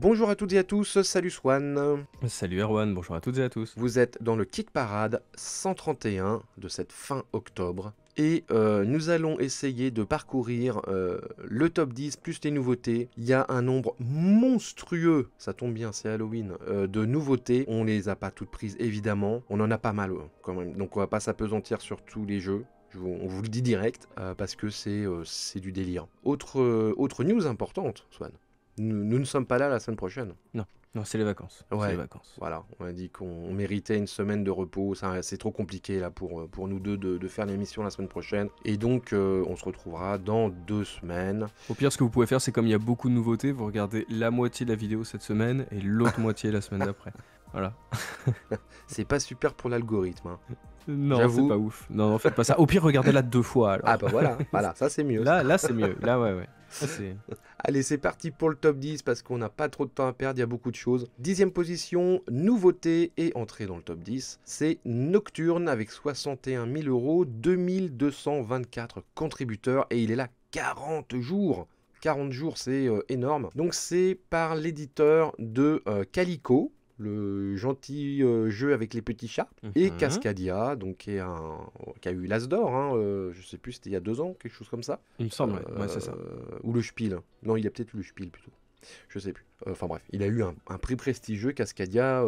Bonjour à toutes et à tous, salut Swan. Salut Erwan, bonjour à toutes et à tous. Vous êtes dans le Kit Parade 131 de cette fin octobre. Et nous allons essayer de parcourir le top 10 plus les nouveautés. Il y a un nombre monstrueux, ça tombe bien, c'est Halloween, de nouveautés. On les a pas toutes prises évidemment, on en a pas mal quand même. Donc on va pas s'apesantir sur tous les jeux. On vous le dit direct, parce que c'est du délire. Autre news importante, Swan. Nous ne sommes pas là la semaine prochaine. Non, c'est les vacances. Ouais. C'est les vacances. Voilà, on a dit qu'on méritait une semaine de repos. C'est trop compliqué là pour nous deux de faire l'émission la semaine prochaine. Et donc, on se retrouvera dans 2 semaines. Au pire, ce que vous pouvez faire, c'est comme il y a beaucoup de nouveautés, vous regardez la moitié de la vidéo cette semaine et l'autre moitié la semaine d'après. Voilà. C'est pas super pour l'algorithme. Hein. Non, J'avoue. c'est pas ouf. Non, faites pas ça. Au pire, regardez-la 2 fois alors. Ah bah voilà, ça c'est mieux. Là, c'est mieux. Là, ouais. Ça, c'est... Allez, c'est parti pour le top 10 parce qu'on n'a pas trop de temps à perdre, il y a beaucoup de choses. 10e position, nouveauté et entrée dans le top 10, c'est Nocturne avec 61 000 €, 2224 contributeurs et il est là 40 jours. 40 jours, c'est énorme. Donc c'est par l'éditeur de Calico, le gentil jeu avec les petits chats, et Cascadia, donc qui a eu l'As d'or, hein, je sais plus, c'était il y a 2 ans, quelque chose comme ça. Il me semble, ouais, c'est ça. Ou le Spiel. Non, il a peut-être eu le Spiel plutôt. Je sais plus. Enfin bref, il a eu un prix prestigieux, Cascadia,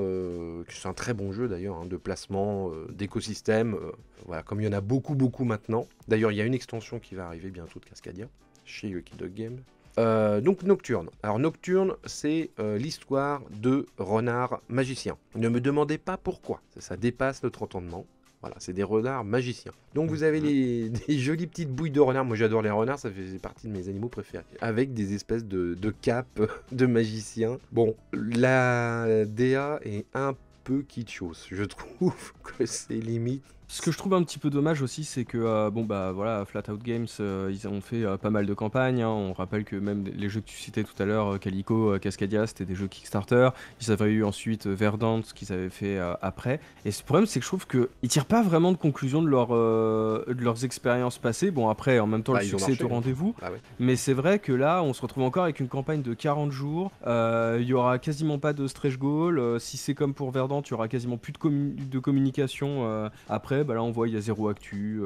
c'est un très bon jeu d'ailleurs, hein, de placement, d'écosystème. Voilà, comme il y en a beaucoup maintenant. D'ailleurs, il y a une extension qui va arriver bientôt de Cascadia, chez Lucky Dog Game. Donc Nocturne. Alors Nocturne, c'est l'histoire de renards magiciens. Ne me demandez pas pourquoi, ça dépasse notre entendement. Voilà, c'est des renards magiciens. Donc vous avez des jolies petites bouilles de renards. Moi j'adore les renards, ça fait partie de mes animaux préférés. Avec des espèces de capes de magiciens. Bon, la DA est un peu kitschos. Je trouve que c'est limite. Ce que je trouve un petit peu dommage aussi, c'est que voilà, Flat Out Games, ils ont fait pas mal de campagnes. Hein. On rappelle que même les jeux que tu citais tout à l'heure, Calico, Cascadia, c'était des jeux Kickstarter. Ils avaient eu ensuite Verdant, qu'ils avaient fait après. Et ce problème, c'est que je trouve qu'ils tirent pas vraiment de conclusion de leurs expériences passées. Bon, après, en même temps, le succès est au rendez-vous. Ah ouais. Mais c'est vrai que là, on se retrouve encore avec une campagne de 40 jours. Il y aura quasiment pas de stretch goal. Si c'est comme pour Verdant, il y aura quasiment plus de communication après. Bah là on voit il y a 0 actu,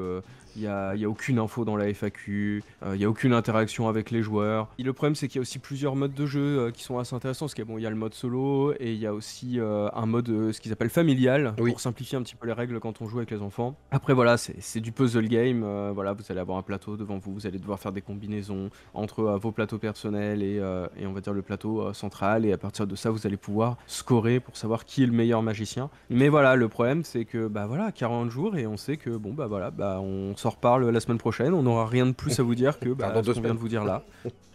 il y a aucune info dans la FAQ, il y a aucune interaction avec les joueurs. Et le problème c'est qu'il y a aussi plusieurs modes de jeu qui sont assez intéressants, parce qu'il y a le mode solo et il y a aussi un mode ce qu'ils appellent familial, pour simplifier un petit peu les règles quand on joue avec les enfants. Après voilà, c'est du puzzle game, voilà, vous allez avoir un plateau devant vous, vous allez devoir faire des combinaisons entre vos plateaux personnels et on va dire le plateau central, et à partir de ça vous allez pouvoir scorer pour savoir qui est le meilleur magicien. Mais voilà, le problème c'est que 40 jours et on sait que on s'en reparle la semaine prochaine, on n'aura rien de plus à vous dire que ce qu'on vient de vous dire là.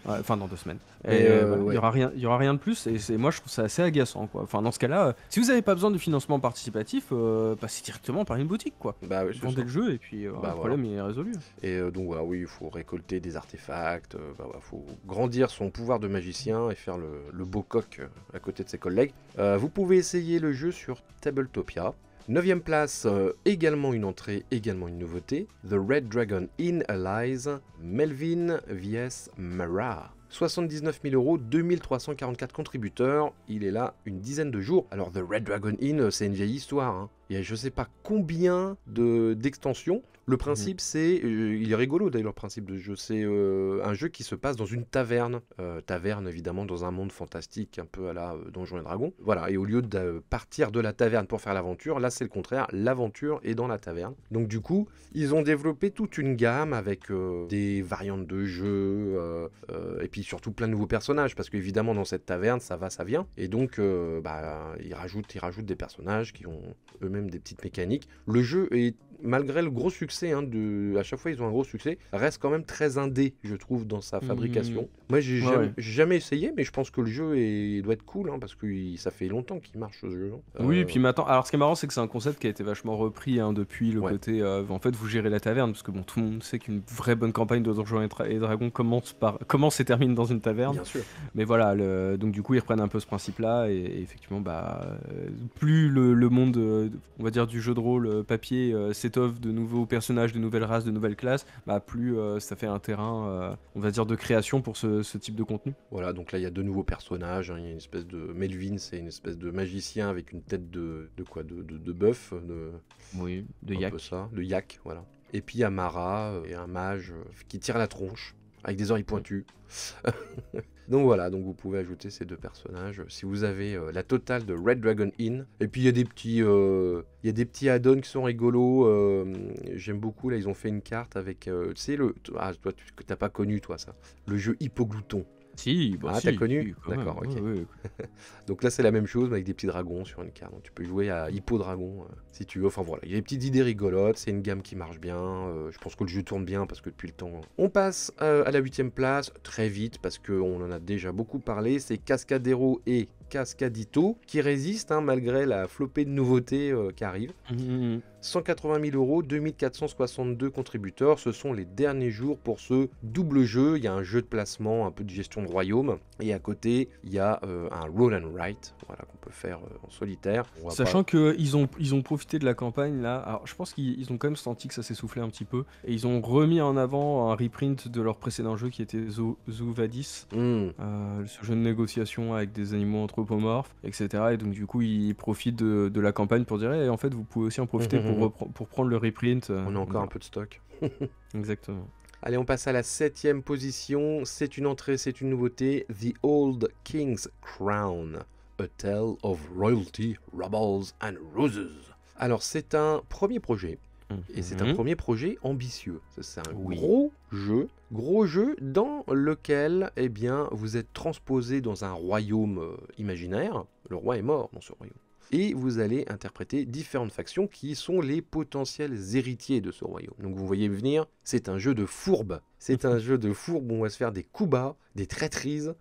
Enfin dans 2 semaines. Et il y aura rien de plus, et moi je trouve ça assez agaçant quoi. Enfin dans ce cas-là, si vous n'avez pas besoin de financement participatif, passez directement par une boutique quoi. Vendez le jeu et puis le problème est résolu. Et donc voilà, oui, il faut récolter des artefacts, faut grandir son pouvoir de magicien et faire le beau coq à côté de ses collègues. Vous pouvez essayer le jeu sur Tabletopia. 9e place, également une entrée, également une nouveauté, The Red Dragon Inn Allies, Melvin vs Mara. 79 000 €, 2344 contributeurs, il est là une dizaine de jours. Alors The Red Dragon Inn, c'est une vieille histoire, hein. Il y a je sais pas combien d'extensions. Le principe c'est, il est rigolo d'ailleurs le principe de jeu, c'est un jeu qui se passe dans une taverne. Taverne évidemment dans un monde fantastique un peu à la Donjons et Dragons. Voilà, et au lieu de partir de la taverne pour faire l'aventure, là c'est le contraire, l'aventure est dans la taverne. Donc du coup, ils ont développé toute une gamme avec des variantes de jeux, et puis surtout plein de nouveaux personnages, parce qu'évidemment dans cette taverne ça va, ça vient. Et donc ils rajoutent des personnages qui ont eux-mêmes des petites mécaniques. Le jeu est, malgré le gros succès, hein, à chaque fois ils ont un gros succès, reste quand même très indé, je trouve, dans sa fabrication. Moi j'ai jamais essayé, mais je pense que le jeu doit être cool, hein, parce que ça fait longtemps qu'il marche ce jeu. Oui, et puis maintenant, alors ce qui est marrant, c'est que c'est un concept qui a été vachement repris depuis le côté, en fait vous gérez la taverne, parce que bon, tout le monde sait qu'une vraie bonne campagne de Donjons et Dragons commence et termine dans une taverne. Bien sûr. Mais voilà, donc du coup ils reprennent un peu ce principe-là, et effectivement, plus le monde, on va dire, du jeu de rôle papier s'étoffe, t'offre de nouveaux personnages, de nouvelles races, de nouvelles classes, bah plus ça fait un terrain, on va dire, de création pour ce type de contenu. Voilà, donc là il y a 2 nouveaux personnages, hein. Il y a une espèce de Melvin, c'est une espèce de magicien avec une tête de quoi, de bœuf, Oui, de un Yak. peu ça, de yak, voilà. Et puis il y a Mara, et un mage qui tire la tronche avec des oreilles pointues. Donc voilà, donc vous pouvez ajouter ces 2 personnages si vous avez la totale de Red Dragon Inn. Et puis il y a des petits add-ons qui sont rigolos. J'aime beaucoup, là ils ont fait une carte avec, tu sais, toi que t'as pas connu toi ça, le jeu Hippoglouton. Si, bah Ah, si, t'as connu? si, quand même, D'accord, ok. ouais, ouais. Donc là c'est la même chose mais avec des petits dragons sur une carte. Donc tu peux jouer à Hippodragon si tu veux. Enfin voilà, il y a des petites idées rigolotes, c'est une gamme qui marche bien. Je pense que le jeu tourne bien parce que depuis le temps. On passe à la 8ème place très vite parce qu'on en a déjà beaucoup parlé. C'est Cascadero et Cascadito qui résistent hein, malgré la flopée de nouveautés qui arrivent. 180 000 euros, 2462 contributeurs, ce sont les derniers jours pour ce double jeu. Il y a un jeu de placement, un peu de gestion de royaume, et à côté, il y a un roll and write, voilà, qu'on peut faire en solitaire. Sachant qu'ils ont profité de la campagne là, alors je pense qu'ils ont quand même senti que ça s'essoufflait un petit peu, et ils ont remis en avant un reprint de leur précédent jeu qui était Zouvadis, ce jeu de négociation avec des animaux anthropomorphes, etc. Et donc du coup ils profitent de la campagne pour dire hey, en fait vous pouvez aussi en profiter pour prendre le reprint. On a encore un peu de stock. Exactement. Allez, on passe à la 7ème position. C'est une entrée, c'est une nouveauté. The Old King's Crown. A Tale of Royalty, Rebels and Roses. Alors, c'est un premier projet. Et c'est un premier projet ambitieux. C'est un gros jeu dans lequel eh bien, vous êtes transposé dans un royaume imaginaire. Le roi est mort dans ce royaume. Et vous allez interpréter différentes factions qui sont les potentiels héritiers de ce royaume. Donc vous voyez venir, c'est un jeu de fourbe. C'est un jeu de fourbe où on va se faire des coups bas, des traîtrises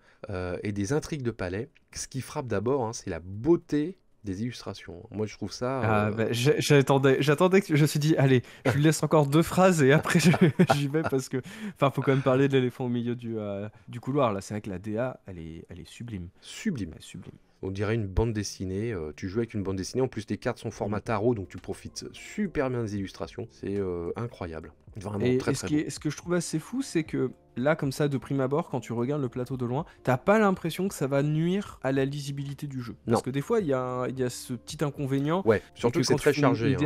et des intrigues de palais. Ce qui frappe d'abord, hein, c'est la beauté des illustrations. Moi je trouve ça... J'attendais que je me suis dit, allez, je lui laisse encore 2 phrases et après j'y vais parce que... Enfin, faut quand même parler de l'éléphant au milieu du couloir. Là, c'est vrai que la DA, elle est sublime. Sublime. Elle est sublime. On dirait une bande dessinée, tu joues avec une bande dessinée, en plus les cartes sont format tarot, donc tu profites super bien des illustrations, c'est incroyable, vraiment très beau. Ce que je trouve assez fou, c'est que là, comme ça, de prime abord, quand tu regardes le plateau de loin, t'as pas l'impression que ça va nuire à la lisibilité du jeu. Parce que des fois, il y a ce petit inconvénient. Ouais, surtout que c'est très chargé.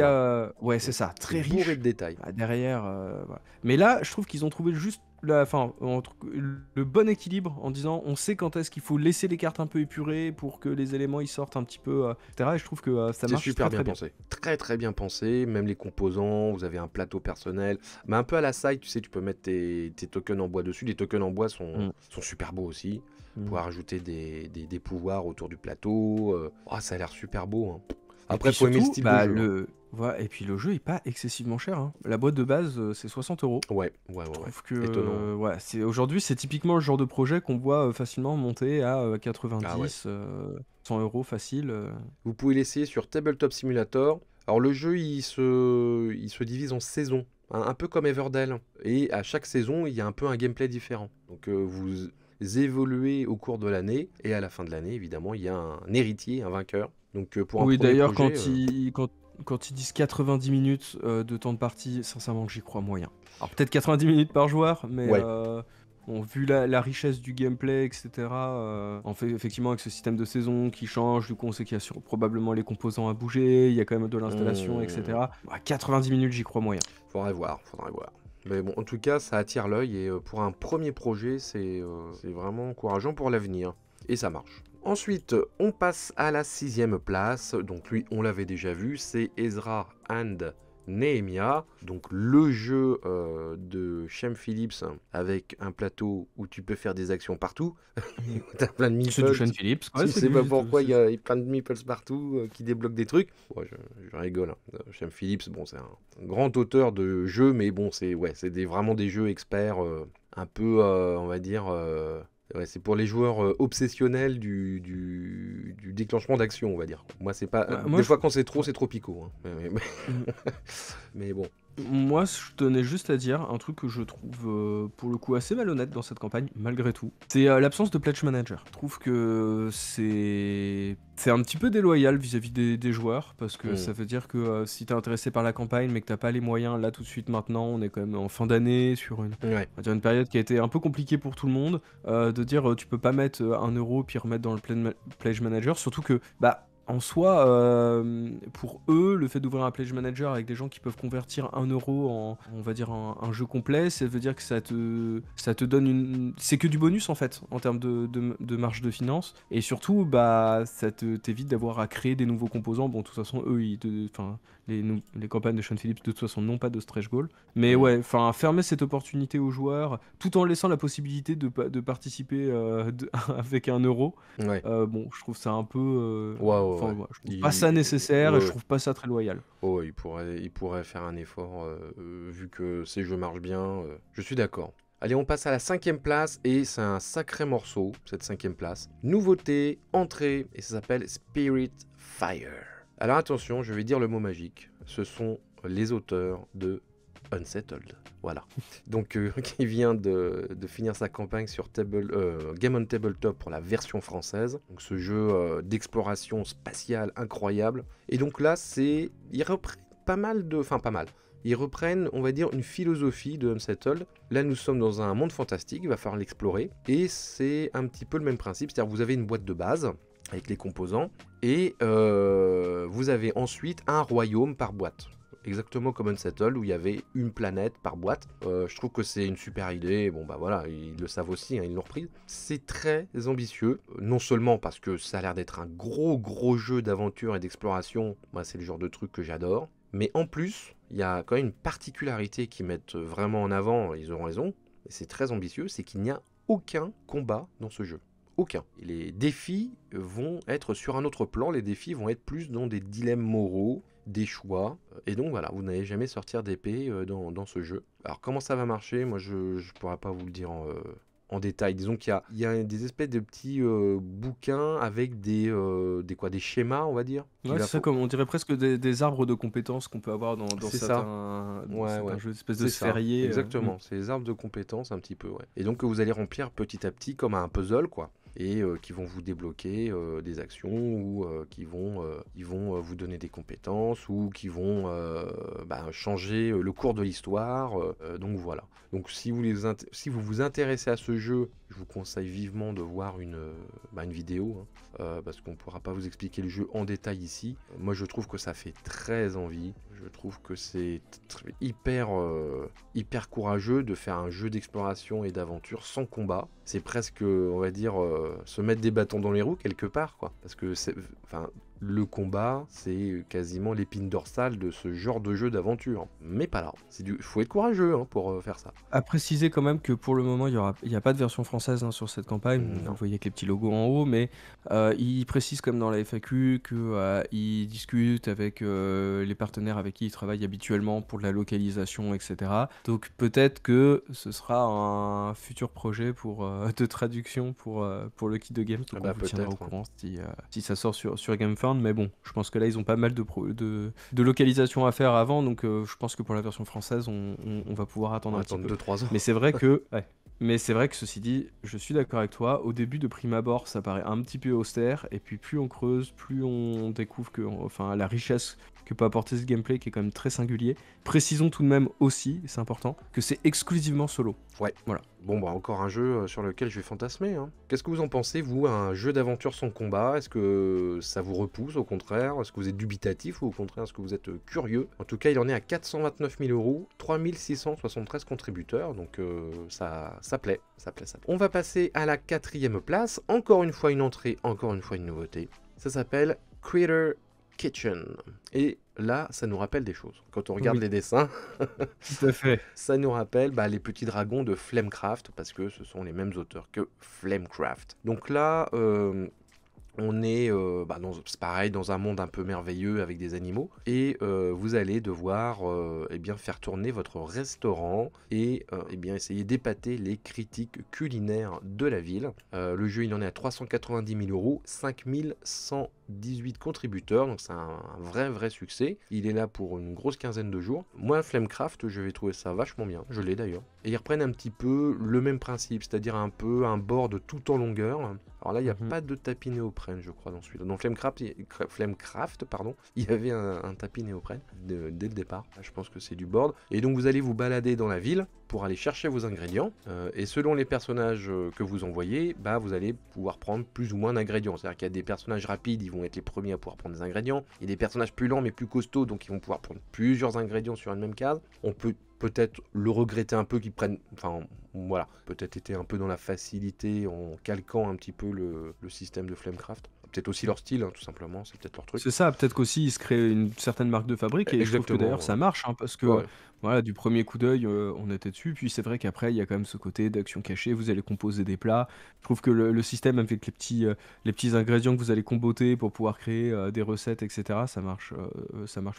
Ouais, c'est ça, très riche. Bourré de détails. Derrière, voilà. Mais là, je trouve qu'ils ont trouvé juste le bon équilibre en disant on sait quand est-ce qu'il faut laisser les cartes un peu épurées pour que les éléments ils sortent un petit peu, etc. Et je trouve que ça marche super très bien pensé. Très très bien pensé, même les composants, vous avez un plateau personnel, mais un peu à la side, tu sais, tu peux mettre tes tokens en bois dessus. Les tokens en bois sont super beaux aussi. Pouvoir ajouter des pouvoirs autour du plateau. Ça a l'air super beau. Hein. Après, faut aimer le style de jeu. Voilà, et puis le jeu est pas excessivement cher. Hein. La boîte de base, c'est 60 €. Ouais. Je trouve que aujourd'hui, c'est typiquement le genre de projet qu'on voit facilement monter à 90, 100 € facile. Vous pouvez l'essayer sur Tabletop Simulator. Alors le jeu, il se divise en saisons, hein, un peu comme Everdell. Et à chaque saison, il y a un peu un gameplay différent. Donc vous évoluez au cours de l'année, et à la fin de l'année, évidemment, il y a un héritier, un vainqueur. Donc pour un d'ailleurs, projet, quand ils disent 90 minutes de temps de partie, sincèrement, j'y crois moyen. Alors peut-être 90 minutes par joueur, mais vu la richesse du gameplay, etc., en fait, effectivement, avec ce système de saison qui change, du coup, on sait qu'il y a probablement les composants à bouger, il y a quand même de l'installation, etc. 90 minutes, j'y crois moyen. Faudrait voir. Mais bon, en tout cas, ça attire l'œil, et pour un premier projet, c'est vraiment encourageant pour l'avenir. Et ça marche. Ensuite, on passe à la 6ème place. Donc lui, on l'avait déjà vu, c'est Ezra and Nehemia. Donc le jeu de Shem Phillips avec un plateau où tu peux faire des actions partout. T'as plein de meeples. C'est du Shem Phillips. Je sais pas pourquoi il y a plein de meeples partout qui débloquent des trucs. Ouais, je rigole. Hein. Shem Phillips, bon, c'est un grand auteur de jeux, mais bon, c'est vraiment des jeux experts, un peu, on va dire... c'est pour les joueurs obsessionnels du déclenchement d'action, on va dire. Moi, c'est pas. Des fois, quand c'est trop picot. Hein. Mais bon. Moi, je tenais juste à dire un truc que je trouve pour le coup assez malhonnête dans cette campagne, malgré tout. C'est l'absence de pledge manager. Je trouve que c'est un petit peu déloyal vis-à-vis des joueurs, parce que Hmm. ça veut dire que si t'es intéressé par la campagne, mais que t'as pas les moyens là tout de suite maintenant, on est quand même en fin d'année, sur Ouais, on va dire une période qui a été un peu compliquée pour tout le monde, de dire tu peux pas mettre 1 euro puis remettre dans le pledge manager, surtout que, bah, en soi, pour eux, le fait d'ouvrir un pledge manager avec des gens qui peuvent convertir 1 euro en, on va dire, un jeu complet, ça veut dire que ça te donne une. C'est que du bonus en fait, en termes de marge de finance. Et surtout, bah, ça t'évite d'avoir à créer des nouveaux composants. Bon, de toute façon, eux, enfin, les campagnes de Sean Phillips, de toute façon, n'ont pas de stretch goal. Mais hmm. ouais, enfin, fermer cette opportunité aux joueurs, tout en laissant la possibilité de participer avec 1 euro. Ouais. Bon, je trouve ça un peu. Ouais, ouais, Enfin, ouais. voilà, je trouve pas ça nécessaire et Ouais, je ouais. trouve pas ça très loyal. Oh, il pourrait faire un effort vu que ces jeux marchent bien. Je suis d'accord. Allez, on passe à la 5e place et c'est un sacré morceau, cette 5e place. Nouveauté, entrée, et ça s'appelle Spirit Fire. Alors attention, je vais dire le mot magique. Ce sont les auteurs de Unsettled. Voilà. Donc, qui vient de finir sa campagne sur Game on Tabletop pour la version française. Donc, ce jeu d'exploration spatiale incroyable. Et donc là, ils reprennent pas mal de. Enfin, pas mal. Ils reprennent, on va dire, une philosophie de Unsettled. Là, nous sommes dans un monde fantastique, il va falloir l'explorer. Et c'est un petit peu le même principe, c'est-à-dire vous avez une boîte de base avec les composants, et vous avez ensuite un royaume par boîte. Exactement comme Unsettled où il y avait une planète par boîte. Je trouve que c'est une super idée. Bon bah voilà, ils le savent aussi, hein, ils l'ont reprise. C'est très ambitieux, non seulement parce que ça a l'air d'être un gros jeu d'aventure et d'exploration. Moi c'est le genre de truc que j'adore. Mais en plus, il y a quand même une particularité qu'ils mettent vraiment en avant, ils auront raison, et c'est très ambitieux, c'est qu'il n'y a aucun combat dans ce jeu. Aucun. Et les défis vont être sur un autre plan, les défis vont être plus dans des dilemmes moraux, des choix, et donc voilà, vous n'allez jamais sortir d'épée dans ce jeu. Alors comment ça va marcher, moi je ne pourrais pas vous le dire en détail. Disons qu'il y a des espèces de petits bouquins avec des schémas, on va dire. Ouais, c'est ça, comme on dirait presque des arbres de compétences qu'on peut avoir dans C'est ça. certains Ouais. jeux, espèce de C'est ça, sphériés. exactement. C'est les arbres de compétences un petit peu, ouais. Et donc que vous allez remplir petit à petit comme un puzzle, quoi. Et qui vont vous débloquer des actions ou ils vont vous donner des compétences ou qui vont changer le cours de l'histoire. Donc voilà. Donc si vous vous intéressez à ce jeu, je vous conseille vivement de voir une vidéo, hein, parce qu'on ne pourra pas vous expliquer le jeu en détail ici. Moi je trouve que ça fait très envie. Je trouve que c'est hyper courageux de faire un jeu d'exploration et d'aventure sans combat. C'est presque, on va dire, se mettre des bâtons dans les roues quelque part, quoi. Parce que le combat, c'est quasiment l'épine dorsale de ce genre de jeu d'aventure. Mais pas là. Faut être courageux pour faire ça. À préciser quand même que pour le moment, il y a pas de version française sur cette campagne. Non. Vous voyez avec les petits logos en haut, mais ils précisent comme dans la FAQ qu'ils discutent avec les partenaires avec qui ils travaillent habituellement pour de la localisation, etc. Donc peut-être que ce sera un futur projet de traduction pour le kit de game. Donc on vous tiendra au peut-être. courant si ça sort sur GameFound. Mais bon, je pense que là, ils ont pas mal de localisation à faire avant. Donc je pense que pour la version française, on va pouvoir attendre un petit peu. 2-3 ans. Mais c'est vrai que, ouais. Mais c'est vrai que ceci dit, je suis d'accord avec toi. Au début, de prime abord, ça paraît un petit peu austère, et puis plus on creuse, plus on découvre la richesse que peut apporter ce gameplay qui est quand même très singulier. Précisons tout de même aussi, c'est important, que c'est exclusivement solo. Ouais. Voilà. Bon, bah encore un jeu sur lequel je vais fantasmer, hein. Qu'est-ce que vous en pensez, vous, un jeu d'aventure sans combat? Est-ce que ça vous repousse, au contraire? Est-ce que vous êtes dubitatif, ou au contraire, est-ce que vous êtes curieux? En tout cas, il en est à 429 000 euros, 3673 contributeurs, donc ça plaît. On va passer à la 4e place. Encore une fois une entrée, encore une fois une nouveauté. Ça s'appelle Critter Kitchen. Et là, ça nous rappelle des choses. Quand on regarde les dessins, Tout à fait. ça nous rappelle les petits dragons de Flamecraft, parce que ce sont les mêmes auteurs que Flamecraft. Donc là, on est c'est pareil, dans un monde un peu merveilleux avec des animaux, et vous allez devoir faire tourner votre restaurant et essayer d'épater les critiques culinaires de la ville. Le jeu, il en est à 390 000 euros, 5100 18 contributeurs, donc c'est un vrai succès. Il est là pour une grosse quinzaine de jours. Moi, Flamecraft, je vais trouver ça vachement bien, je l'ai d'ailleurs. Et ils reprennent un petit peu le même principe, c'est-à-dire un peu un board tout en longueur. Alors là, il n'y a pas de tapis néoprène, je crois, dans celui-là. Dans Flamecraft, pardon, il y avait un tapis néoprène dès le départ. Là, je pense que c'est du board. Et donc, vous allez vous balader dans la ville pour aller chercher vos ingrédients. Et selon les personnages que vous envoyez, vous allez pouvoir prendre plus ou moins d'ingrédients. C'est-à-dire qu'il y a des personnages rapides, ils vont être les premiers à pouvoir prendre des ingrédients. Il y a des personnages plus lents mais plus costauds, donc ils vont pouvoir prendre plusieurs ingrédients sur une même case. On peut peut-être le regretter un peu qu'ils prennent, enfin voilà, peut-être été un peu dans la facilité en calquant un petit peu le système de Flamecraft. Peut-être aussi leur style, hein, tout simplement, c'est peut-être leur truc. C'est ça, peut-être qu'aussi ils se créent une certaine marque de fabrique et je trouve que Exactement, d'ailleurs ouais. ça marche hein, parce que Ouais. voilà, du premier coup d'œil on était dessus, puis c'est vrai qu'après il y a quand même ce côté d'action cachée, vous allez composer des plats. Je trouve que le système avec les petits ingrédients que vous allez comboter pour pouvoir créer des recettes, etc., ça marche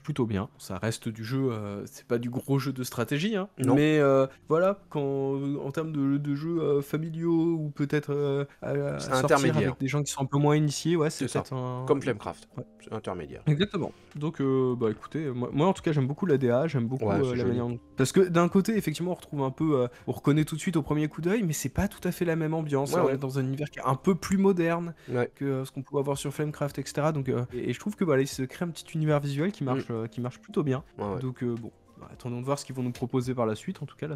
plutôt bien. Ça reste du jeu, c'est pas du gros jeu de stratégie, hein, Non. mais voilà, en termes de jeux familiaux ou peut-être à C'est sortir intermédiaire. avec des gens qui sont un peu moins initiés, ouais, C'est c'est ça. peut-être un... Comme Flamecraft, Ouais. c'est intermédiaire. Exactement. Donc, écoutez, moi en tout cas j'aime beaucoup la DA, j'aime beaucoup Ouais, c'est la joli. manière parce que d'un côté effectivement on retrouve un peu, on reconnaît tout de suite au premier coup d'œil, mais c'est pas tout à fait la même ambiance. Ouais, On ouais. est dans un univers qui est un peu plus moderne Ouais. que ce qu'on pouvait avoir sur Flamecraft, etc. Donc, et je trouve que voilà, il se crée un petit univers visuel qui marche plutôt bien. Ouais. Donc bon, attendons de voir ce qu'ils vont nous proposer par la suite. En tout cas là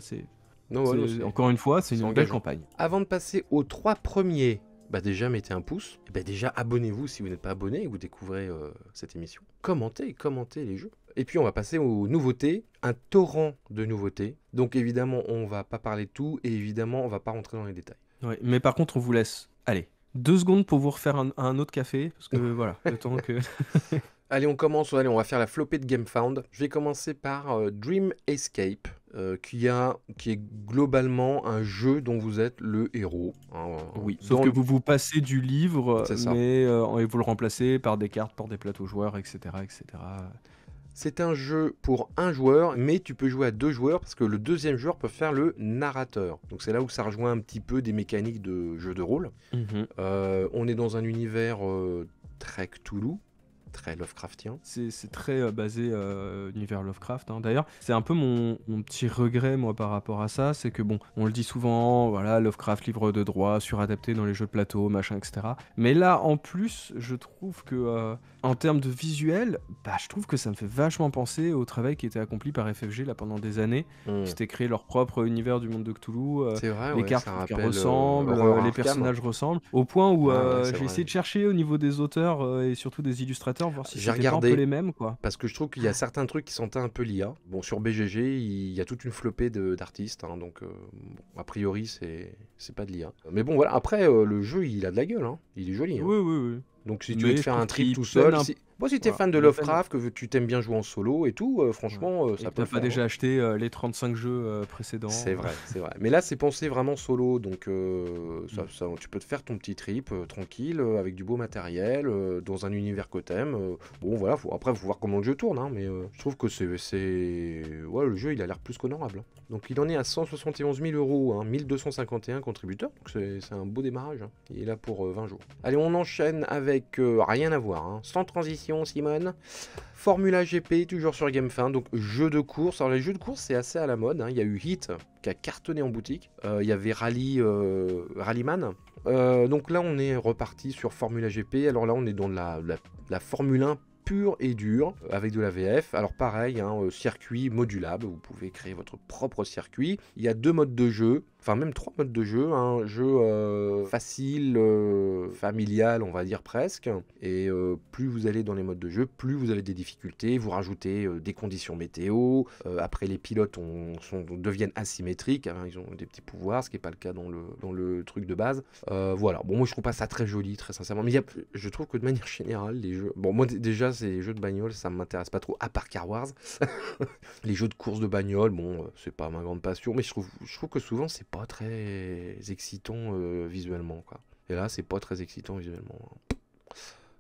Non, ouais, non, c'est encore une fois, c'est une belle engageant. campagne. Avant de passer aux 3 premiers, déjà mettez un pouce. Et déjà abonnez-vous si vous n'êtes pas abonné et que vous découvrez cette émission. Commentez les jeux. Et puis on va passer aux nouveautés, un torrent de nouveautés. Donc évidemment on va pas parler de tout et évidemment on va pas rentrer dans les détails. Ouais, mais par contre on vous laisse, allez, 2 secondes pour vous refaire un autre café, parce que voilà, le temps que... Allez, on commence, on va faire la flopée de GameFound. Je vais commencer par Dream Escape, qui est globalement un jeu dont vous êtes le héros. Hein, Oui, sauf que vous passez du livre, C'est ça. mais et vous le remplacez par des cartes, par des plateaux joueurs, etc. etc. C'est un jeu pour un joueur, mais tu peux jouer à 2 joueurs parce que le deuxième joueur peut faire le narrateur. Donc c'est là où ça rejoint un petit peu des mécaniques de jeu de rôle. On est dans un univers très Cthulhu, très Lovecraftien. C'est très basé univers Lovecraft. Hein. D'ailleurs, c'est un peu mon petit regret, moi, par rapport à ça. C'est que, bon, on le dit souvent, voilà, Lovecraft, livre de droit, suradapté dans les jeux de plateau, machin, etc. Mais là, en plus, je trouve que, en termes de visuel, je trouve que ça me fait vachement penser au travail qui était accompli par FFG là, pendant des années. Qui s'étaient créé leur propre univers du monde de Cthulhu. C'est vrai, les cartes ça je trouve qu'elles rappelle ressemblent, Horror les Arkham. personnages ressemblent. Au point où Ouais, c'est j'ai vrai. essayé de chercher au niveau des auteurs et surtout des illustrateurs, voir si J'ai c'était pas un regardé. peu les mêmes, quoi. Parce que je trouve qu'il y a certains trucs qui sentaient un peu l'IA. Bon, sur BGG, il y a toute une flopée d'artistes, hein, donc a priori, c'est pas de l'IA. Mais bon, voilà, après, le jeu, il a de la gueule, hein. Il est joli. Hein. Oui. Donc si tu Mais veux te je faire trouve un trip qu'il tout seul, peine un- moi si t'es Voilà, fan de il peine- Lovecraft, que tu t'aimes bien jouer en solo et tout, franchement, Et ça que peut t'as le pas faire. déjà acheté les 35 jeux précédents. C'est vrai. Mais là, c'est pensé vraiment solo, donc tu peux te faire ton petit trip tranquille, avec du beau matériel, dans un univers que t'aimes. Bon, voilà, après, faut voir comment le jeu tourne, hein, mais je trouve que ouais, le jeu, il a l'air plus qu'honorable. Hein. Donc, il en est à 171 000 €, hein, 1251 contributeurs, donc c'est un beau démarrage. Hein. Il est là pour 20 jours. Allez, on enchaîne avec rien à voir, hein. Sans transition, Simone. Formula GP, toujours sur GameFound, donc jeu de course. Alors les jeux de course, c'est assez à la mode, hein. Il y a eu Hit, qui a cartonné en boutique. Il y avait Rallyman. Donc là, on est reparti sur Formula GP. Alors là, on est dans la Formule 1 pure et dure, avec de la VF. Alors pareil, hein, circuit modulable, vous pouvez créer votre propre circuit. Il y a 2 modes de jeu, enfin même 3 modes de jeu, un jeu facile, familial, on va dire presque. Et plus vous allez dans les modes de jeu, plus vous avez des difficultés. Vous rajoutez des conditions météo. Après, les pilotes deviennent asymétriques, hein, ils ont des petits pouvoirs, ce qui n'est pas le cas dans le truc de base. Voilà, bon, moi je trouve pas ça très joli, très sincèrement. Mais je trouve que de manière générale, les jeux... Bon, moi déjà, les jeux de bagnole, ça m'intéresse pas trop, à part Car Wars. Les jeux de course de bagnole, bon, c'est pas ma grande passion, mais je trouve que souvent, c'est pas très excitant visuellement, quoi. Et là, c'est pas très excitant visuellement. Hein.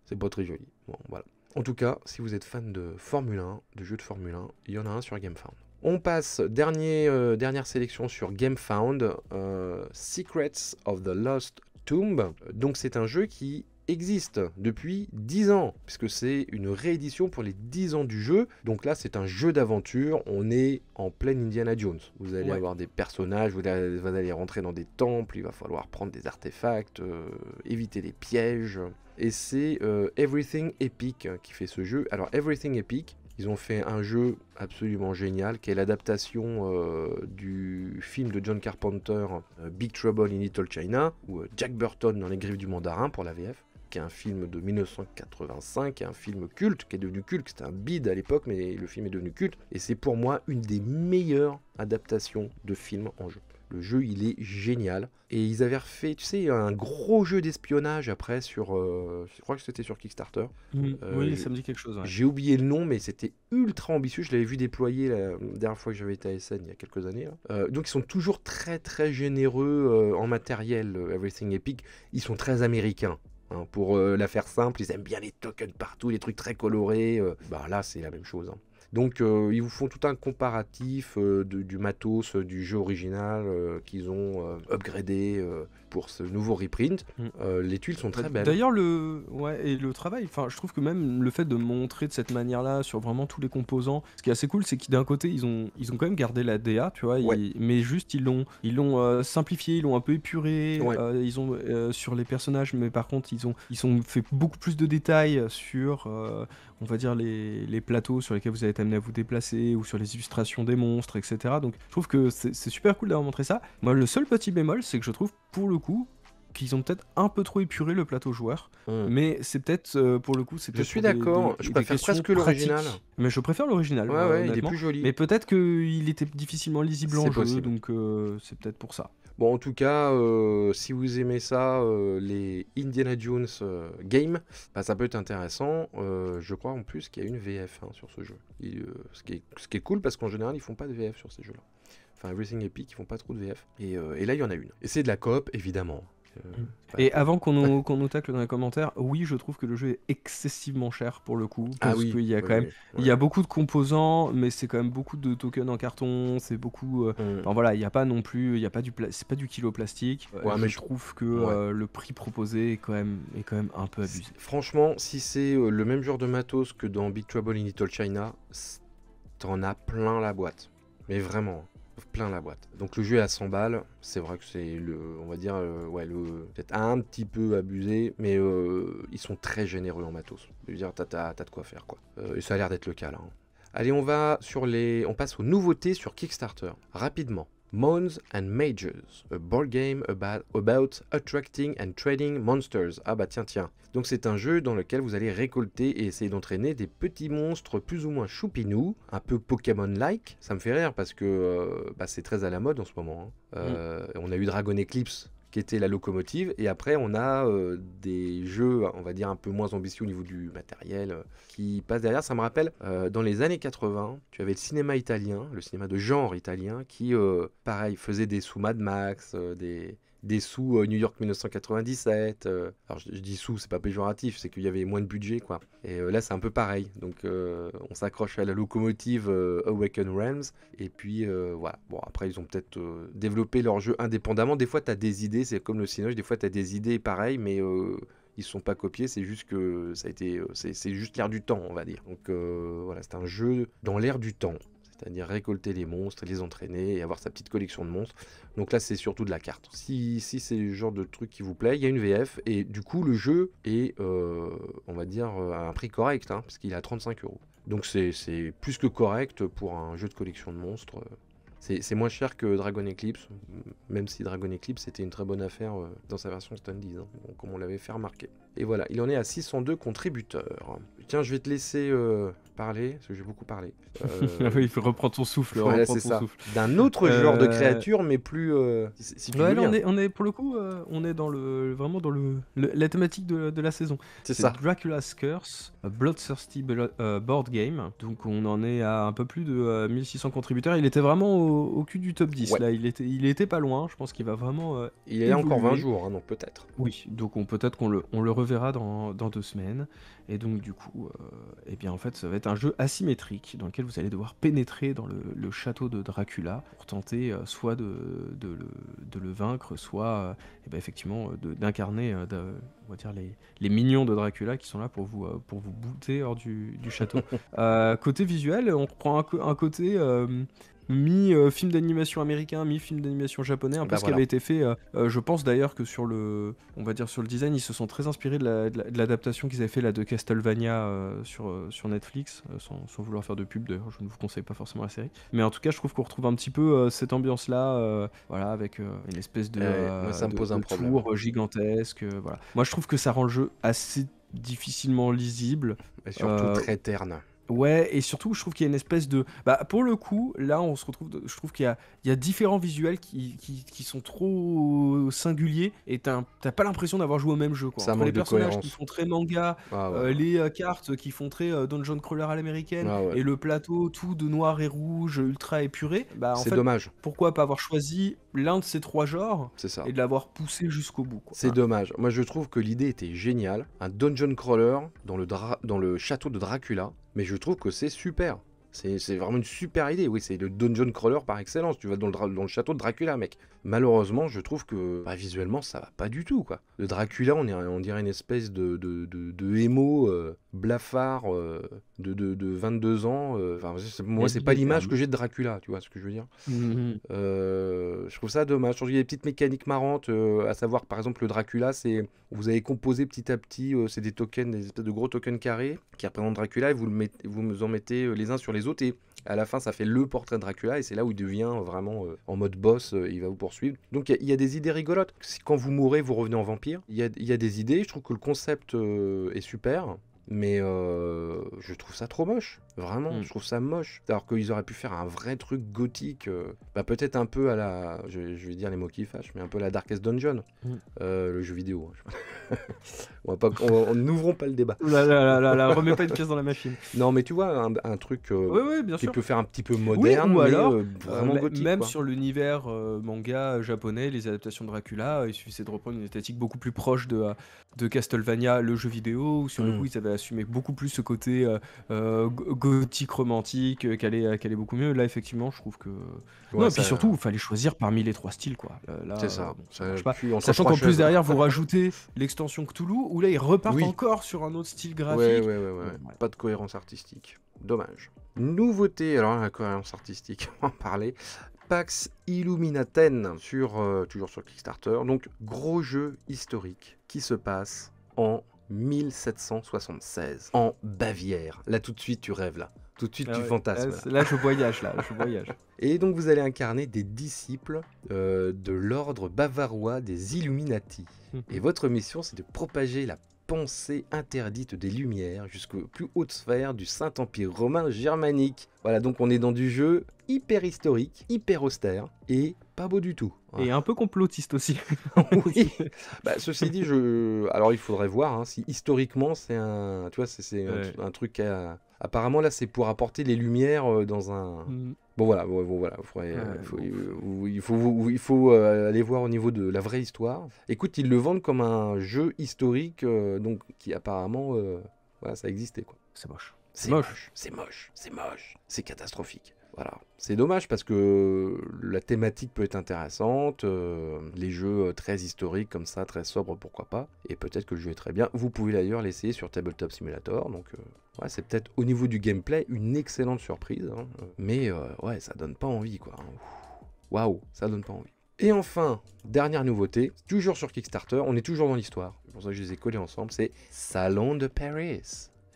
C'est pas très joli. Bon, voilà. En tout cas, si vous êtes fan de Formule 1, de jeux de Formule 1, il y en a un sur GameFound. On passe, dernière sélection sur GameFound, Secrets of the Lost Tomb. Donc c'est un jeu qui existe depuis 10 ans, puisque c'est une réédition pour les 10 ans du jeu. Donc là, c'est un jeu d'aventure, on est en pleine Indiana Jones. Vous allez Ouais. avoir des personnages, vous allez rentrer dans des temples, il va falloir prendre des artefacts, éviter des pièges. Et c'est Everything Epic qui fait ce jeu. Alors Everything Epic, ils ont fait un jeu absolument génial qui est l'adaptation du film de John Carpenter, Big Trouble in Little China, ou Jack Burton dans Les Griffes du Mandarin pour la VF, qui est un film de 1985, qui est un film culte, qui est devenu culte, c'était un bide à l'époque, mais le film est devenu culte, et c'est pour moi une des meilleures adaptations de films en jeu. Le jeu, il est génial. Et ils avaient refait, tu sais, un gros jeu d'espionnage après sur... je crois que c'était sur Kickstarter. Oui, ça me dit quelque chose. Ouais. J'ai oublié le nom, mais c'était ultra ambitieux. Je l'avais vu déployer la dernière fois que j'avais été à Essen, il y a quelques années. Donc ils sont toujours très très généreux en matériel, Everything Epic. Ils sont très américains. Pour la faire simple, ils aiment bien les tokens partout, les trucs très colorés. Bah là, c'est la même chose. Donc ils vous font tout un comparatif du matos du jeu original qu'ils ont upgradé pour ce nouveau reprint. Les tuiles sont très belles. D'ailleurs, et le travail, enfin, je trouve que même le fait de montrer de cette manière-là sur vraiment tous les composants, ce qui est assez cool, c'est que d'un côté, ils ont quand même gardé la DA, tu vois, Ouais. mais juste ils l'ont simplifié, ils l'ont un peu épuré, Ouais. ils ont sur les personnages, mais par contre, ils ont fait beaucoup plus de détails sur, on va dire, les plateaux sur lesquels vous allez être amené à vous déplacer, ou sur les illustrations des monstres, etc. Donc, je trouve que c'est super cool d'avoir montré ça. Moi, le seul petit bémol, c'est que je trouve, pour le coup, qu'ils ont peut-être un peu trop épuré le plateau joueur, mais c'est peut-être pour le coup, c'est peut-être. Je suis d'accord, je préfère presque l'original. Mais je préfère l'original. Ouais, il est plus joli. Mais peut-être qu'il était difficilement lisible en jeu, possible. donc c'est peut-être pour ça. Bon, en tout cas, si vous aimez ça, les Indiana Jones Game, bah, ça peut être intéressant. Je crois en plus qu'il y a une VF sur ce jeu. Ce qui est cool parce qu'en général, ils font pas de VF sur ces jeux-là. Enfin, Everything Epic, ils font pas trop de VF. Et là, il y en a une. Et c'est de la coop, évidemment. Et avant qu'on nous tacle dans les commentaires, oui, je trouve que le jeu est excessivement cher pour le coup, parce qu'il y a quand même, il y a beaucoup de composants, mais c'est quand même beaucoup de tokens en carton, c'est beaucoup, enfin voilà, il y a pas non plus, c'est pas du kilo plastique. Mais je trouve que le prix proposé est quand même un peu abusé. Franchement, si c'est le même genre de matos que dans Big Trouble in Little China, t'en as plein la boîte, mais vraiment. Plein la boîte. Donc le jeu est à 100 balles, c'est vrai que c'est on va dire, peut-être un petit peu abusé, mais ils sont très généreux en matos. Je veux dire, t'as de quoi faire, quoi. Et ça a l'air d'être le cas, là. Allez, on passe aux nouveautés sur Kickstarter, rapidement. Mons and Majors, a board game about attracting and trading monsters. Ah bah tiens. Donc c'est un jeu dans lequel vous allez récolter et essayer d'entraîner des petits monstres plus ou moins choupinous, un peu Pokémon-like. Ça me fait rire parce que c'est très à la mode en ce moment. On a eu Dragon Eclipse qui était la locomotive, et après on a des jeux, on va dire, un peu moins ambitieux au niveau du matériel qui passent derrière. Ça me rappelle, dans les années 80, tu avais le cinéma italien, le cinéma de genre italien, qui, pareil, faisait des sous Mad Max, des sous New York 1997. Alors je dis sous, c'est pas péjoratif, c'est qu'il y avait moins de budget, quoi. Et là c'est un peu pareil, donc on s'accroche à la locomotive Awaken Realms, et puis voilà. Bon, après ils ont peut-être développé leur jeu indépendamment. Des fois t'as des idées, c'est comme le Cinoche, des fois t'as des idées pareilles, mais ils sont pas copiés, c'est juste que ça a été, c'est juste l'air du temps, on va dire. Donc voilà, c'est un jeu dans l'air du temps. C'est-à-dire récolter les monstres, les entraîner et avoir sa petite collection de monstres. Donc là, c'est surtout de la carte. Si c'est le genre de truc qui vous plaît, il y a une VF. Et du coup, le jeu est, on va dire, à un prix correct, parce qu'il est à 35 €. Donc c'est plus que correct pour un jeu de collection de monstres. C'est moins cher que Dragon Eclipse, même si Dragon Eclipse était une très bonne affaire dans sa version standees, comme on l'avait fait remarquer. Et voilà, il en est à 602 contributeurs. Tiens, je vais te laisser parler, parce que j'ai beaucoup parlé. Oui, il faut reprendre ton souffle. Voilà, c'est ça. D'un autre genre de créature, mais plus... si tu veux là, bien. on est pour le coup, on est vraiment dans la thématique de la saison. C'est ça. Dracula's Curse, a Bloodthirsty board game. Donc on en est à un peu plus de 1600 contributeurs. Il était vraiment au cul du top 10. Ouais. Là, il était pas loin. Je pense qu'il va vraiment. Il est là encore 20 jours, donc peut-être. Oui, donc peut-être qu'on le reverra dans 2 semaines. Et donc du coup, coup, eh bien en fait ça va être un jeu asymétrique dans lequel vous allez devoir pénétrer dans le château de Dracula pour tenter soit de le vaincre, soit eh ben, effectivement d'incarner on va dire les minions de Dracula qui sont là pour vous bouter hors du château. Côté visuel, on reprend un côté mi-film d'animation américain, mi-film d'animation japonais, un peu Bah ce qui voilà. avait été fait. Je pense d'ailleurs que on va dire sur le design, ils se sont très inspirés de l'adaptation qu'ils avaient fait là, de Castlevania sur Netflix, sans vouloir faire de pub d'ailleurs, je ne vous conseille pas forcément la série. Mais en tout cas, je trouve qu'on retrouve un petit peu cette ambiance-là, voilà, avec une espèce Moi, ça me pose un de problème. tour gigantesque. Voilà. Moi, je trouve que ça rend le jeu assez difficilement lisible. Et surtout Euh, très terne. Ouais, et surtout, je trouve qu'il y a une espèce de. Bah, pour le coup, là, on se retrouve. Je trouve il y a différents visuels qui sont trop singuliers et t'as pas l'impression d'avoir joué au même jeu, quoi. Ça Entre manque les de personnages qui cohérence. font très manga, Ah ouais. les cartes qui font très Dungeon Crawler à l'américaine Ah ouais. et le plateau tout de noir et rouge, ultra épuré, bah en C'est fait, dommage. pourquoi pas avoir choisi l'un de ces trois genres C'est ça. et de l'avoir poussé jusqu'au bout, quoi. C'est dommage. Moi, je trouve que l'idée était géniale. Un dungeon crawler dans le château de Dracula. Mais je trouve que c'est super. C'est vraiment une super idée. Oui, c'est le dungeon crawler par excellence. Tu vas dans le château de Dracula, mec. Malheureusement, je trouve que visuellement, ça va pas du tout, quoi. Le Dracula, on dirait une espèce de émo blafard de 22 ans. Enfin, moi, c'est pas l'image que j'ai de Dracula, tu vois ce que je veux dire. Mhm. Je trouve ça dommage. Je trouve qu'il y a des petites mécaniques marrantes, à savoir par exemple le Dracula, c'est vous avez composé petit à petit, c'est des tokens, des espèces de gros tokens carrés qui représentent Dracula et vous en mettez les uns sur les autres et à la fin ça fait le portrait de Dracula et c'est là où il devient vraiment en mode boss, il va vous poursuivre. Donc il y a des idées rigolotes. Quand vous mourrez, vous revenez en vampire. Il y a des idées. Je trouve que le concept est super. Mais je trouve ça trop moche, vraiment, je trouve ça moche. Alors qu'ils auraient pu faire un vrai truc gothique, peut-être un peu à la, je vais dire les mots qui fâchent, mais un peu à la Darkest Dungeon, le jeu vidéo. Hein. N'ouvrons pas le débat. Remets pas une pièce dans la machine. Non, mais tu vois, un truc Bien qui sûr. peut faire un petit peu moderne, ou mais alors, vraiment gothique. même quoi. sur l'univers manga japonais, les adaptations de Dracula, il suffisait de reprendre une esthétique beaucoup plus proche de Castlevania, le jeu vidéo, où sur le coup ils avaient assumé beaucoup plus ce côté gothique romantique, qu'elle est beaucoup mieux. Là, effectivement, je trouve que. Ouais, non, et ça- puis surtout, il fallait choisir parmi les trois styles, quoi. Là, C'est ça. bon, Ça marche pas. pue entre Sachant trois qu'en plus, chaises. derrière, vous rajoutez l'extension Cthulhu, où là, ils repartent Oui. encore sur un autre style graphique. Ouais. Ouais. Pas de cohérence artistique. Dommage. Nouveauté, alors la cohérence artistique, on va en parler. Pax Illuminaten, toujours sur Kickstarter. Donc, gros jeu historique qui se passe en 1776, en Bavière. Là, tout de suite, tu rêves, là. Tout de suite, tu fantasmes. Là, je voyage, je voyage. Et donc, vous allez incarner des disciples de l'ordre bavarois des Illuminati. Et votre mission, c'est de propager la pensée interdite des Lumières jusqu'aux plus hautes sphères du Saint-Empire romain germanique. Voilà, donc on est dans du jeu hyper historique, hyper austère et pas beau du tout. Et un peu complotiste aussi. Oui. Ceci dit, alors il faudrait voir hein, si historiquement c'est un, tu vois, c'est un truc apparemment là c'est pour apporter les lumières dans un. Bon voilà, il faut aller voir au niveau de la vraie histoire. Écoute, ils le vendent comme un jeu historique, donc qui apparemment, voilà, ça existait quoi. C'est moche. C'est catastrophique. Voilà, c'est dommage parce que la thématique peut être intéressante, les jeux très historiques comme ça, très sobres, pourquoi pas, et peut-être que le jeu est très bien. Vous pouvez d'ailleurs l'essayer sur Tabletop Simulator, donc ouais, c'est peut-être au niveau du gameplay une excellente surprise, hein, mais ouais, ça donne pas envie quoi. Waouh, ça donne pas envie. Et enfin, dernière nouveauté, toujours sur Kickstarter, on est toujours dans l'histoire, c'est pour ça que je les ai collés ensemble, c'est Salon de Paris.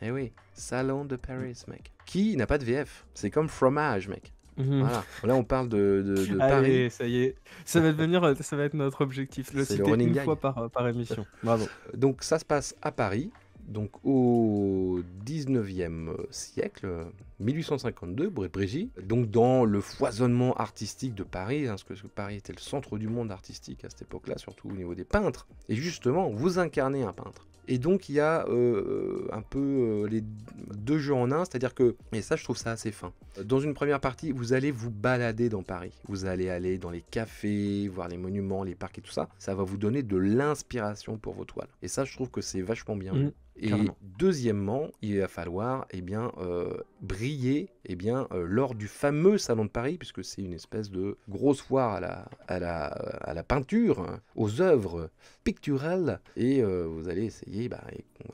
Eh oui, Salon de Paris, mec. Qui n'a pas de VF. C'est comme fromage, mec. Voilà. Là, on parle de Paris. Allez, ça y est. Ça va être notre objectif. Le citer running une gag. fois par émission. Bravo. Donc, ça se passe à Paris. Donc, au 19e siècle, 1852, Brégy. Donc, dans le foisonnement artistique de Paris, hein, parce que Paris était le centre du monde artistique à cette époque-là, surtout au niveau des peintres. Et justement, vous incarnez un peintre. Et donc il y a un peu les deux jeux en un, c'est-à-dire que, et ça je trouve ça assez fin, dans une première partie vous allez vous balader dans Paris, vous allez aller dans les cafés, voir les monuments, les parcs et tout ça, ça va vous donner de l'inspiration pour vos toiles. Et ça je trouve que c'est vachement bien. Et Carrément. deuxièmement, il va falloir briller lors du fameux Salon de Paris, puisque c'est une espèce de grosse foire à la peinture, hein, aux œuvres picturales, et vous allez essayer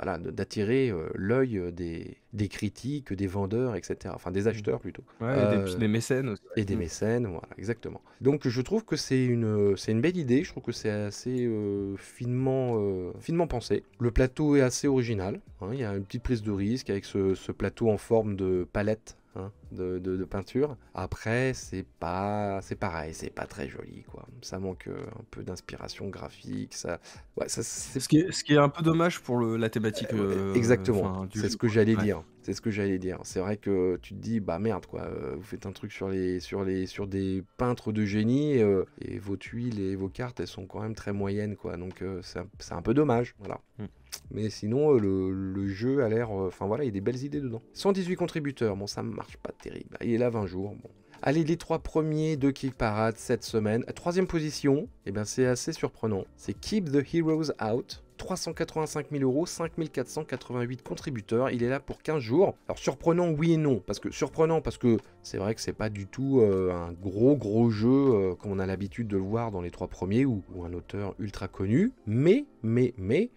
d'attirer l'œil des critiques, des vendeurs, etc. Enfin des acheteurs plutôt. Ouais, et puis des mécènes aussi. Et des mécènes, voilà, exactement. Donc je trouve que c'est une belle idée, je trouve que c'est assez finement pensé. Le plateau est assez original, hein, il y a une petite prise de risque avec ce plateau en forme de palette, hein, de peinture. Après, c'est pareil, c'est pas très joli, quoi. Ça manque un peu d'inspiration graphique, c'est Ce qui est un peu dommage pour la thématique exactement, du c'est jeu, ce que quoi. j'allais Ouais. dire. C'est ce que j'allais dire. C'est vrai que tu te dis, bah merde, quoi, vous faites un truc sur des peintres de génie, et vos tuiles et vos cartes, elles sont quand même très moyennes, quoi. Donc c'est un peu dommage, voilà. Mm. Mais sinon, le jeu a l'air, enfin voilà, il y a des belles idées dedans. 118 contributeurs, bon, ça marche pas terrible. Il est là 20 jours, bon. Allez, les 3 premiers de Kick Parade cette semaine. Troisième position, c'est assez surprenant. C'est Keep the Heroes Out. 385 000 euros, 5 488 contributeurs. Il est là pour 15 jours. Alors surprenant, oui et non. Surprenant parce que c'est vrai que c'est pas du tout un gros jeu comme on a l'habitude de le voir dans les 3 premiers ou un auteur ultra connu. Mais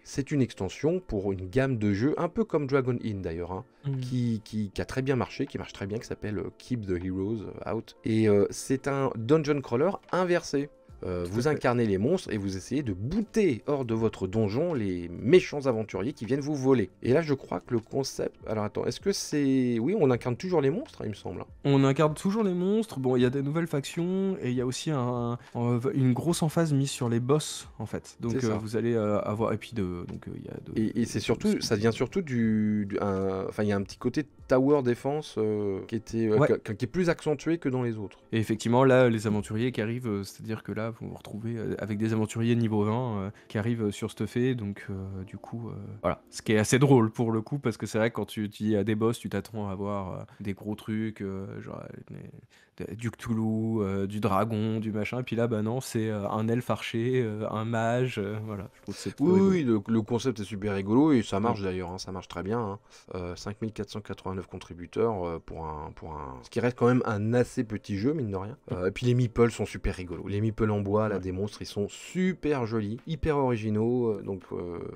c'est une extension pour une gamme de jeux, un peu comme Dragon Inn d'ailleurs, hein, qui a très bien marché, qui marche très bien, qui s'appelle Keep the Heroes Out. Et c'est un dungeon crawler inversé. Vous incarnez les monstres et vous essayez de bouter hors de votre donjon les méchants aventuriers qui viennent vous voler. Et là, je crois que le concept... Alors attends, est-ce que c'est... Oui, on incarne toujours les monstres, il me semble. On incarne toujours les monstres. Bon, il y a des nouvelles factions et il y a aussi une grosse emphase mise sur les boss, en fait. Donc vous allez avoir... Et puis il y a et c'est surtout... Ça vient surtout Enfin, il y a un petit côté tower défense qui est plus accentué que dans les autres. Et effectivement, là, les aventuriers qui arrivent, c'est-à-dire que là, vous vous retrouvez avec des aventuriers niveau 20 qui arrivent sur stuffé, donc du coup, voilà. Ce qui est assez drôle pour le coup, parce que c'est vrai que quand tu dis à des boss, tu t'attends à avoir des gros trucs, genre du Cthulhu, du dragon, du machin, et puis là, bah non, c'est un elfe archer, un mage, voilà. Je trouve que c'est plutôt rigolo. Oui, le concept est super rigolo et ça marche d'ailleurs, hein, ça marche très bien. Hein. 5 489 contributeurs ce qui reste quand même un assez petit jeu, mine de rien. Et puis les meeples sont super rigolos. Les meeples en bois, là, des monstres, ils sont super jolis, hyper originaux. Donc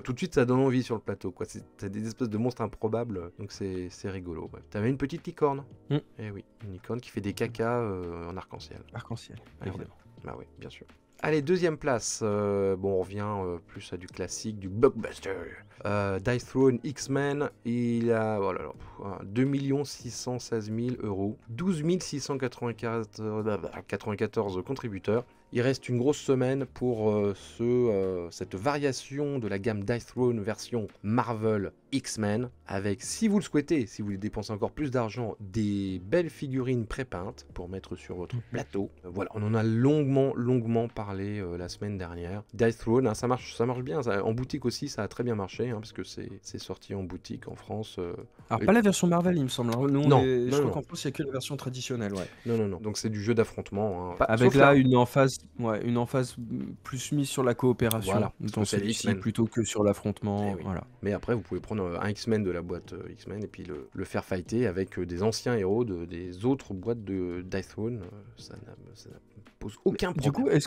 tout de suite, ça donne envie sur le plateau, quoi. T'as des espèces de monstres improbables, donc c'est rigolo. Ouais. T'avais une petite licorne. Eh oui, une licorne qui fait des cacas en arc-en-ciel. Arc-en-ciel, évidemment. Bah oui, bien sûr. Allez, deuxième place. On revient plus à du classique, du blockbuster. Dice Throne X-Men, il a 2 616 000 euros, 12 694 contributeurs. Il reste une grosse semaine pour cette variation de la gamme Dice Throne version Marvel X-Men, avec, si vous le souhaitez, si vous voulez dépenser encore plus d'argent, des belles figurines pré-peintes pour mettre sur votre plateau. Voilà, on en a longuement parlé la semaine dernière. Dice Throne, hein, ça marche bien. En boutique aussi, ça a très bien marché, hein, parce que c'est sorti en boutique en France. Alors, pas la version Marvel, il me semble. Nous, je crois non. qu'en France, il n'y a que la version traditionnelle, ouais. Non. Donc c'est du jeu d'affrontement. Hein. Avec là une emphase plus mise sur la coopération, voilà, dans celui-ci, plutôt que sur l'affrontement. Oui. Voilà. Mais après, vous pouvez prendre un X-Men de la boîte X-Men et puis le faire fighter avec des anciens héros des autres boîtes de Dice Throne. Ça ne pose aucun problème.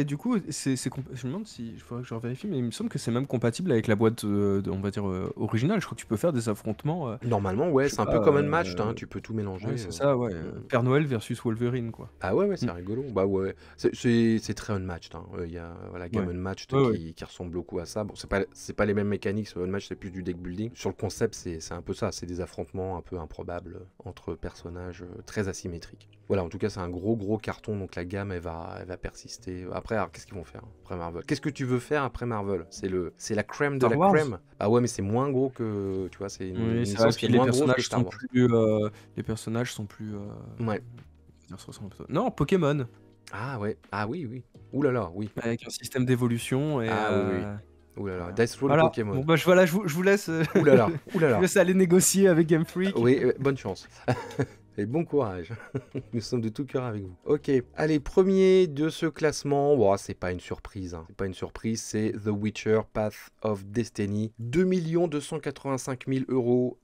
Du coup, je me demande si il faudrait que je revérifie, mais il me semble que c'est même compatible avec la boîte, on va dire, originale. Je crois que tu peux faire des affrontements. Normalement, ouais, c'est un peu comme Unmatched, hein, tu peux tout mélanger. Ouais, c'est ça, ouais. Père Noël versus Wolverine, quoi. Ah ouais, c'est rigolo. Bah ouais, c'est très Unmatched. Hein. Il y a la gamme Unmatched qui ressemble beaucoup à ça. Bon, c'est pas les mêmes mécaniques. Unmatched, c'est plus du deck building. Sur le concept, c'est un peu ça. C'est des affrontements un peu improbables entre personnages très asymétriques. Voilà, en tout cas, c'est un gros carton. Donc la gamme, elle va persister. Après, alors, qu'est-ce qu'ils vont faire après Marvel? Qu'est-ce que tu veux faire après Marvel? C'est la crème de Star la Wars. crème. Ah ouais, mais c'est moins gros que, tu vois, c'est une licence qui est les moins grosse que Star Wars. Les personnages sont plus. Ouais. Non, Pokémon. Ah ouais. Ah oui. Ouh là là, oui. Avec un système d'évolution et. Oui. Ouh là là. Dice Throne voilà. Pokémon. Bon bah je vous laisse. Ouh là là. Je vous laisse aller négocier avec Game Freak. Oui, bonne chance. Et bon courage. Nous sommes de tout cœur avec vous. Ok, allez, premier de ce classement. Bon, c'est pas une surprise. C'est pas une surprise, c'est The Witcher Path of Destiny. 2 285 000 euros,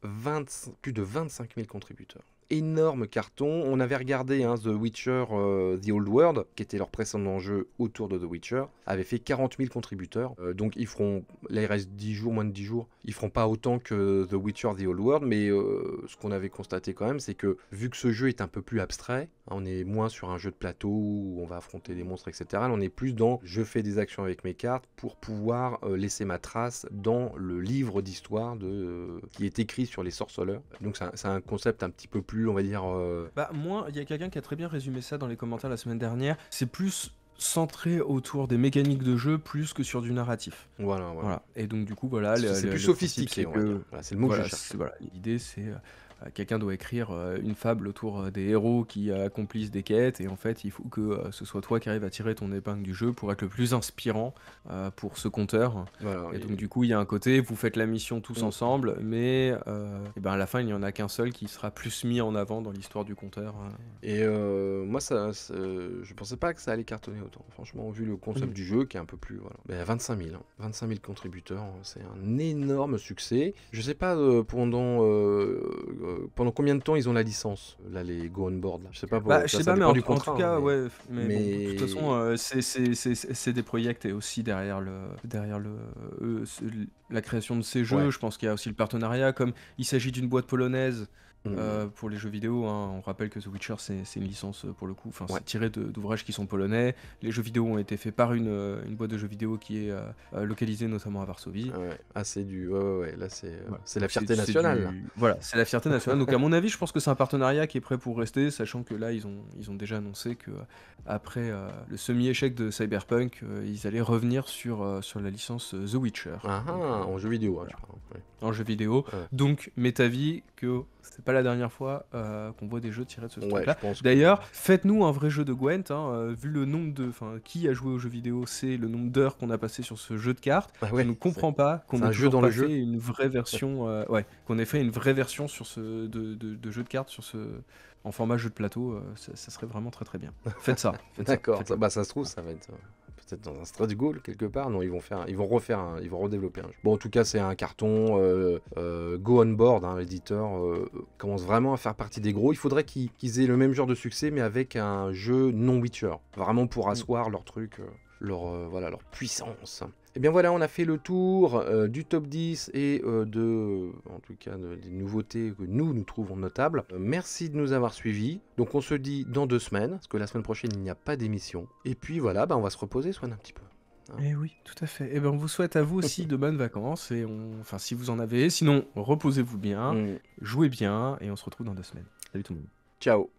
plus de 25 000 contributeurs. Énorme carton. On avait regardé The Witcher The Old World, qui était leur précédent jeu autour de The Witcher, avait fait 40 000 contributeurs. Donc ils feront, là il reste 10 jours, moins de 10 jours, ils feront pas autant que The Witcher The Old World, mais ce qu'on avait constaté quand même, c'est que vu que ce jeu est un peu plus abstrait, on est moins sur un jeu de plateau où on va affronter des monstres, etc. Là, on est plus dans je fais des actions avec mes cartes pour pouvoir laisser ma trace dans le livre d'histoire qui est écrit sur les sorceleurs. Donc c'est un concept un petit peu plus, on va dire... Moi, il y a quelqu'un qui a très bien résumé ça dans les commentaires la semaine dernière. C'est plus centré autour des mécaniques de jeu plus que sur du narratif. Voilà. Et donc du coup, voilà... C'est plus sophistiqué, on va dire. Voilà, c'est le mot que je cherche. L'idée, c'est... quelqu'un doit écrire une fable autour des héros qui accomplissent des quêtes, et en fait il faut que ce soit toi qui arrives à tirer ton épingle du jeu pour être le plus inspirant pour ce conteur. Et donc du coup il y a un côté, vous faites la mission tous ensemble, mais à la fin il n'y en a qu'un seul qui sera plus mis en avant dans l'histoire du conteur. Et moi je pensais pas que ça allait cartonner autant, franchement, vu le concept du jeu qui est un peu plus... 25 000 contributeurs, c'est un énorme succès. Je sais pas pendant combien de temps ils ont la licence, là, les Go On Board là. Je sais pas, je sais pas, mais en tout cas, mais... mais bon, de toute façon, c'est des projets et aussi derrière la création de ces jeux. Je pense qu'il y a aussi le partenariat, comme il s'agit d'une boîte polonaise. Pour les jeux vidéo, on rappelle que The Witcher c'est une licence pour le coup, c'est tiré d'ouvrages qui sont polonais. Les jeux vidéo ont été faits par une boîte de jeux vidéo qui est localisée notamment à Varsovie. C'est du... là c'est la fierté nationale. Voilà, c'est la fierté nationale. Donc à mon avis, je pense que c'est un partenariat qui est prêt pour rester, sachant que là ils ont déjà annoncé que après le semi-échec de Cyberpunk, ils allaient revenir sur la licence The Witcher. En jeu vidéo, tu parles. En jeu vidéo. Donc, m'est avis que c'est pas la dernière fois qu'on voit des jeux tirés de ce truc-là. D'ailleurs, faites-nous un vrai jeu de Gwent. Vu le nombre qui a joué aux jeux vidéo, c'est le nombre d'heures qu'on a passé sur ce jeu de cartes. Je ne comprends pas qu'on ait toujours pas fait une vraie version. Qu'on ait fait une vraie version sur de jeu de cartes en format jeu de plateau. Ça serait vraiment très très bien. Faites ça. D'accord. Ça se trouve, ça va être... peut-être dans un stretch goal quelque part. Non, ils vont redévelopper un jeu. Bon, en tout cas, c'est un carton. Go On Board, l'éditeur, commence vraiment à faire partie des gros. Il faudrait qu'ils aient le même genre de succès, mais avec un jeu non Witcher, vraiment pour asseoir leur truc, leur puissance. Et bien voilà, on a fait le tour du top 10 et en tout cas des nouveautés que nous trouvons notables. Merci de nous avoir suivis. Donc on se dit dans 2 semaines, parce que la semaine prochaine il n'y a pas d'émission. Et puis voilà, on va se reposer, Swan, un petit peu. Eh oui, tout à fait. Et on vous souhaite à vous aussi de bonnes vacances, et si vous en avez. Sinon, reposez-vous bien, jouez bien, et on se retrouve dans 2 semaines. Salut tout le monde. Ciao.